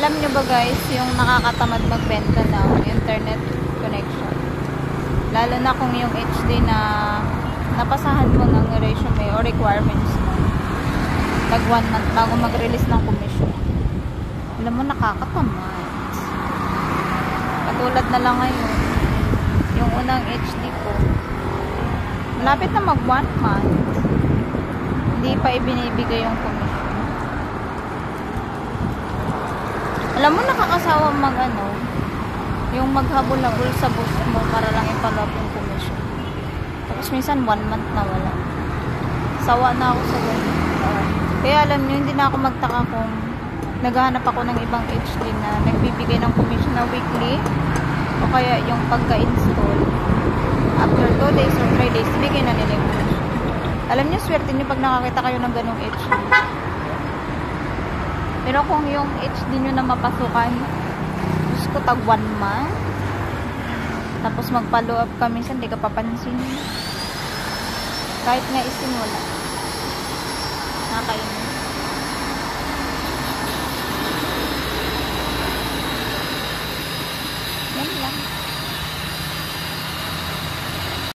Alam nyo ba guys, yung nakakatamad magbenta ng internet connection. Lalo na kung yung HD na napasahan mo ng resume o requirements mo. Tag 1 month bago mag-release ng commission. Alam mo, nakakatamad. Katulad na lang ngayon, yung unang HD ko, malapit na mag 1 month. Hindi pa ibinibigay yung commission. Alam mo, nakakasawa yung maghabol-habol sa boss mo para lang ipalab yung commission. Tapos minsan 1 month na wala. Sawa na ako sa ganun. Kaya alam nyo, hindi na ako magtaka kung naghahanap ako ng ibang HD na nagbibigay ng commission na weekly o kaya yung pagka-install after 2 days or 3 days, bigay na nila yung commission. Alam nyo, swerte nyo pag nakakita kayo ng ganong HD. Pero kung yung HD nyo na mapasukan, Diyos ko, tag 1 month, tapos mag-follow up ka, minsan di ka papansin. Kahit nga isin, wala. Nakakainis.